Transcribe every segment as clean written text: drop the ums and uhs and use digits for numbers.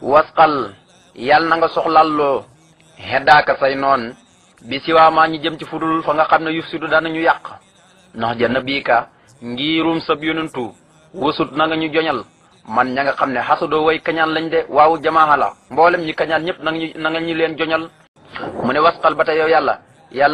wasqal yàlla na nga soxlalloo xeddaaka say noon bi siwaamaa ñi jëm ci fudul fa nga xam ne yuf sidu danañu yàq ndax ja nabiika ngirum sab yonentu wusut na nga ñu joñal man ña nga xam ne xasudoo way kañaan lañ de waaw jamaaxa la mboolem ñi kañaan ñëpp na nga ñu leen joñal mu ne wasqal ba tey yow yàlla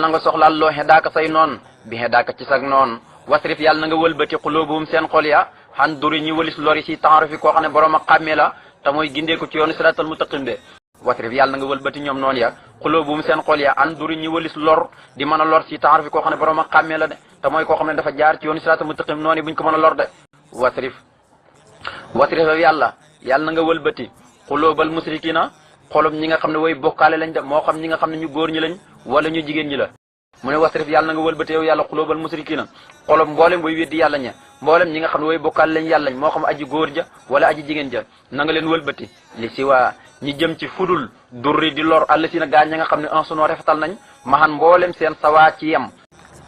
na nga soxlalloo xeddaaka say noon bi xeddaaka ci sag noon wasrif yàlla na nga wëlbati xulóobuum seen xol ya xan duri ñi wëlis lori si taxarufi koo xam ne borom a xàmmee la te mooy gindeeku ci yoonu siraatal mustaqim de wasrif yàlla na nga wëlbati ñoom noonu ya xulóobuum seen xol ya an duri ñi wëlis lor di mën a lor si taxarufi koo xam ne borom a xàmmee la de te mooy koo xam ne dafa jaar ci yoonu siraatal mustaqim noonu buñ ko mën a lor de wasrif yàlla na nga wëlbati xulóobal musrikina xolom ñi nga xam ne way bokkaale lañ de moo xam ñi nga xam ne ñu góor ñi lañ wala ñu jigéen ñi la mu ne wasrif yàlla na nga wëlbati yow yàlla xulóobal musrikina xolom mboolem way weddi yàlla ña mboolem ñi nga xam ne way bokkaale lañ yàlla moo xam aji góor ja wala aji jigéen ja na nga leen wëlbati li si waa ñi jëm ci fudul durri di lor àll si na gaa ña nga xam ne un sunoo rafetal nañ maxan mboolem seen sawaa ci yem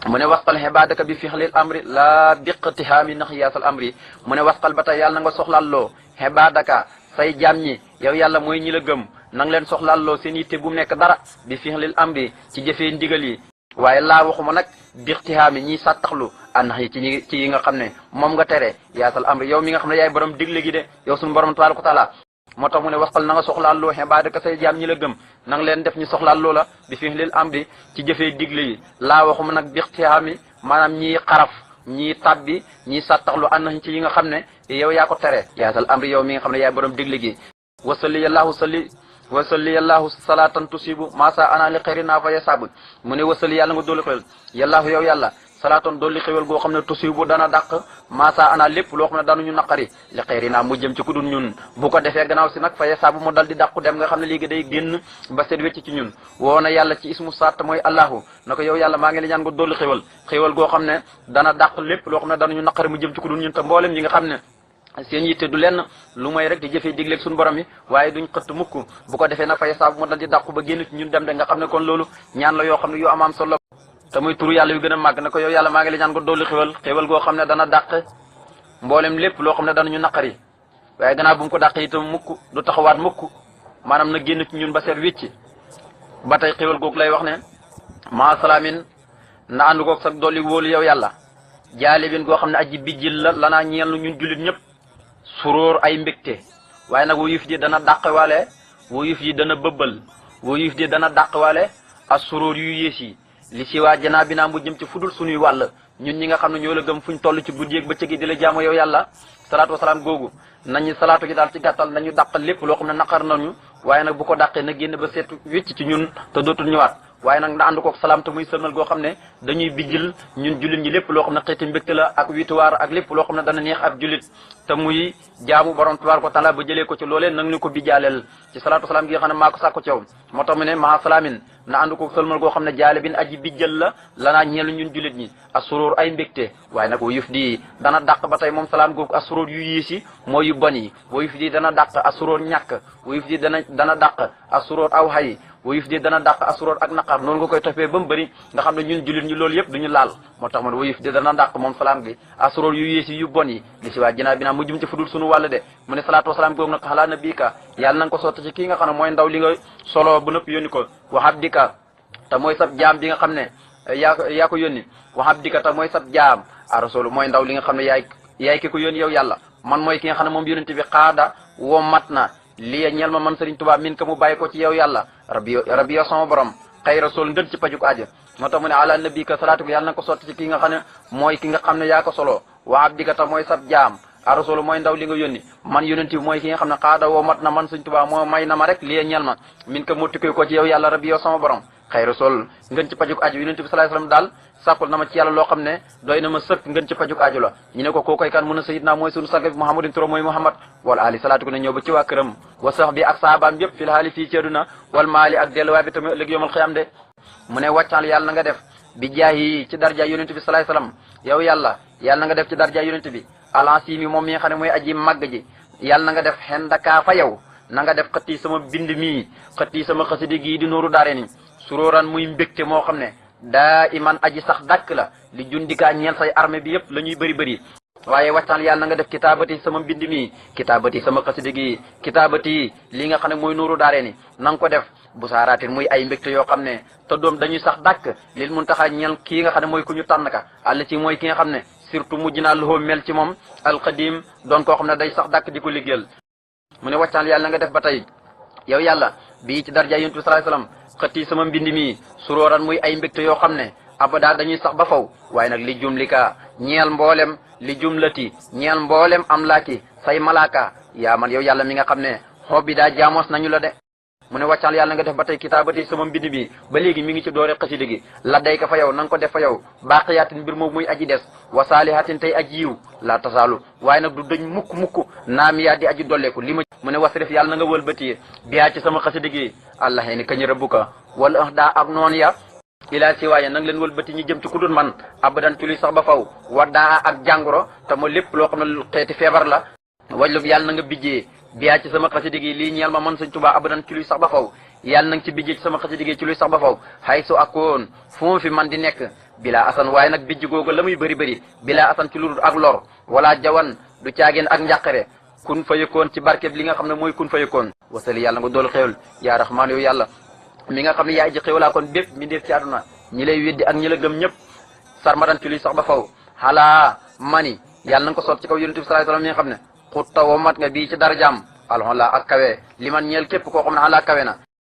mu ne wasqal xibaadaka bi fixlil amri la biqtihaami naxiyaasal amri mu ne wasqal ba tey yàlla na nga soxlalloo xibaadaka say jaam ñi yow yàlla mooy ñi la gëm na nga leen soxlalloo seen yitte bu mu nekk dara bi fixlil amri ci jëfee ndigal yi waaye laa waxuma nag biqtihaami ñiy sàttaxlu annax yi ci yi nga xam ne moom nga tere yaasal amri yow mi nga xam ne yaay borom digle gi de yow suñu borom tabaaraka wa taala moo tax mu ne wasqal na nga soxlalloo xibaadaka say jaam ñi la gëm na nga leen def ñu soxlalloo la bi fixlil amri ci jëfee digle yi laa waxuma nag biqtihaami maanaam ñiy xaraf ñii tabbi ñii sàttaxlu annax ci yi nga xam ne yow yaa ko tere yaasal amri yow mi nga xam ne yaay borom digle gi wasalli yàllaahu salaatan tusibu masa ana li xëyrina fa yasabu mu ne wasali yàlla nga dolli xewal yàllaahu yow yàlla salaatan dolli xewal goo xam ne tusibu dana dàq masa ana lépp loo xam ne danuñu naqari li xëyrina mu jëm ci ku dul ñun bu ko defee gannaaw si nag fa yasabu mu dal di dàqu dem nga xam ne léegi day génn ba seet wecc ci ñun woo na yàlla ci ismu saat mooy allahu na ko yow yàlla maa ngi la ñaan nga dolli xewal goo xam ne dana dàq lépp loo xam ne danuñu naqari mu jëm ci ku dul ñun te mboolem ñi nga xam ne seen yitte du lenn lu may rek di jëfee digleeg suñu borom yi waaye duñ xëtt mukk bu ko defee nag fa yasaabu mu dal di dàqu ba génn ci ñun dem de nga xam ne kon loolu ñaan la yoo xam ne yu amaam solo te muy turu yàlla yu gën a màgg ne ko yow yàlla maa ngi la ñaan ko dolli xéwal goo xam ne dana dàq mboolem lépp loo xam ne danañu naqari waaye gannaaw bu mu ko dàqee itam mukk du taxawaat mukk maanaam na génn ci ñun ba seet wicci ba tey xéwal googu lay wax ne maa salaamin na ànd koog sax dolli wóolu yow yàlla jaalibin goo xam ne aji bijjil la lanaa ñeel ñun jullit ñëpp suróor ay mbégte waaye nag wuyuf ji dana dàqwaale wuyuf ji dana bëbbal wuyuf ji dana dàqwaale ak suróor yu yées yi li si waa janaa bi naa mu jëm ci fudul suñuy wàll ñun ñi nga xam ne ñoo la gëm fuñ toll ci guddi ak bëccëg yi di la jaamu yow yàlla salaatu wasalaam googu nañu salaatu gi daal ci gàttal nañu dàqal lépp loo xam ne naqar nañu waaye nag bu ko dàqee na génn ba seet wécc ci ñun te dootul ñëwaat waaye nag na ànd kook salaam te muy sëlmal goo xam ne dañuy bijjil ñun jullit ñi lépp loo xam ne xeeti mbégte la ak wituwaar ak lépp loo xam ne dana neex ab jullit te muy jaamu borom tabaaraka wa taala ba jëlee ko ci loolee nag ñu ko bijjaaleel ci salaatu salaam gi nga xam ne maa ko sàkko ci yow moo tax mu ne maa salaamin na ànd kook sëlmal goo xam ne jaale bin aji bijjal la lanaa ñeel ñun jullit ñi assuróor ay mbégte waaye nag wa yuf di dana dàq ba tey moom salaam googu assuróor yu yiisi mooy yu bon yi wa yuf di dana dàq assuróor ñàkk wa yuf di dana dàq assuróor aw xay wayuf di dana dàq assuróor ak naqar noonu nga koy toppee ba mu bëri nga xam ne ñun jullit ñi loolu yëpp duñu laal moo tax man wayuf di dana dàq moom salaam gi assuróor yu yées yi yu bon yi li si waa jinaa bi naa mu jëm ci fudul suñu wàll de mu ne salaatu wasalaam googu nag xalaa na biika yàlla na nga ko sotti ci kii nga xam ne mooy ndaw li nga solo bu nëpp yónni ko waxab dika te mooy sab jaam bi nga xam ne yaa ko yónni waxab dika te mooy sab jaam a rasulu mooy ndaw li nga xam ne yaay ki ko yónni yow yàlla man mooy ki nga xam ne moom yónente bi xaada woo mat na lii ñeel ma man Sëriñ Tuubaa min ka mu bàyyi ko ci yow yàlla rabbi yow sama borom xëy rasul ngën ci pajuk aaja moo tax mu ne ala nabi ka salaatu ko yàlla na ko sotti ci ki nga xam ne mooy ki nga xam ne yaa ko solo wa abdika ta mooy sab jaam a rasul mooy ndaw li nga yónni man yónent bi mooy ki nga xam ne xaada woo mat na man Sëriñ Tuubaa moo may na ma rek lii ñeel ma min ka mu tukkee ko ci yow yàlla rabbi yow sama borom xëy rasul ngën ci pajuk aaja yónent bi sallallahu alayhi wasallam daal sàkkul na ma ci yàlla loo xam ne doy na ma sëkk ngën ci pajuk aajo la ñu ne ko kookoy kan mun a sayidna mooy sunu sang bi muhammadin turo mooy muhammad wala ali salaatu ko ne ñëw ba ci waa këram wa sax bi ak saabaam yëpp fil haali fii ci àdduna wal maali ak delluwaay bi tamit ëllëg yomal xiyam de mu ne wàccal yàlla na nga def bi jaayi ci darja yonent bi salaay salaam yow yàlla na nga def ci darja yonent bi alansimi moom mi nga xam ne mooy aji màgg ji yàlla na nga def xendakaa fa yow na nga def xëtti sama bind mii xëtti sama xasidi gii di nuuru daare ni suróoran muy mbégte moo xam ne daa iman aji sax dàkk la li jundikaa ñeel say armée bi yëpp la ñuy bëri waaye wàccal yàlla na nga def kitaabati sama mbind mi kitaabati sama xasida gi kitaabati li nga xam ne mooy nuuru daare ni na nga ko def bu saaraatin muy ay mbégte yoo xam ne te doom dañuy sax dàkk lil mun taxaa ñeel kii nga xam ne mooy ku ñu tànn ka àll ci mooy ki nga xam ne surtout mujj naa loxoo mel ci moom alxadim doon koo xam ne day sax dàkk di ko liggéeyal mu ne wàccal yàlla na nga def ba tey yow yàlla bii ci darja yonent bi sallallahu alayhi wasallam xëtti sama mbind mi surooran muy ay mbégte yoo xam ne abada dañuy sax ba faw waaye nag li jumlika ñeel mboolem li jumlati ñeel mboolem am laaki say malaaka yaa man yow yàlla mi nga xam ne xob bi daa jaamoos nañu la de mu ne wàccal yàlla nga def ba tey kitaabati sama mbind bi ba léegi mi ngi ci doore xasida gi la day ka fa yow na nga ko def fa yow baqiyaatin mbir moom muy aji des wa saalihatin tey aji yiw la tasaalu waaye nag du dëñ mukk naamiyaa di aji dolleeku li ma mu ne wasrif yàlla na nga wëlbati biyaa ci sama xasida gi allah ni kañ rabbuka wala daa ak noon ya ilaa si waaye nang leen wëlbati ñi jëm ci ku dul man abadan ci luy sax ba faw waddaa ak jàngoro te mo lépp loo xam ne xeeti feebar la wajlub yàlla na nga bijjee biyaa ci sama xasida gi lii ñeel ma man Sëñ Tuubaa abadan ci luy sax ba faw yàlla na nga ci bijjee ci sama xasida gi ci luy sax ba faw xay su akkoon fu mu fi man di nekk bilaa asan waaye nag bijj googu la muy bëri bilaa asan ci lu dul ak lor wala jawan du caageen ak njàqare kun fa yëkkoon ci barkeb li nga xam ne mooy kun fa yëkkoon wasali yàlla nga dool xéewal yaa raxmaan yow yàlla mi nga xam ne yaay ji xéewalaa kon bépp mi def ci àdduna ñi lay weddi ak ñi la gëm ñëpp sarmadan ci luy sax ba faw xalaa mani yàlla na nga ko soot ci kaw yonent bi sallallahu alayhi wasallam mi nga xam ne xutta wa mat nga bii ci darajaam alhamdulilah ak kawe li man ñeel képp koo xam ne xalaa kawe na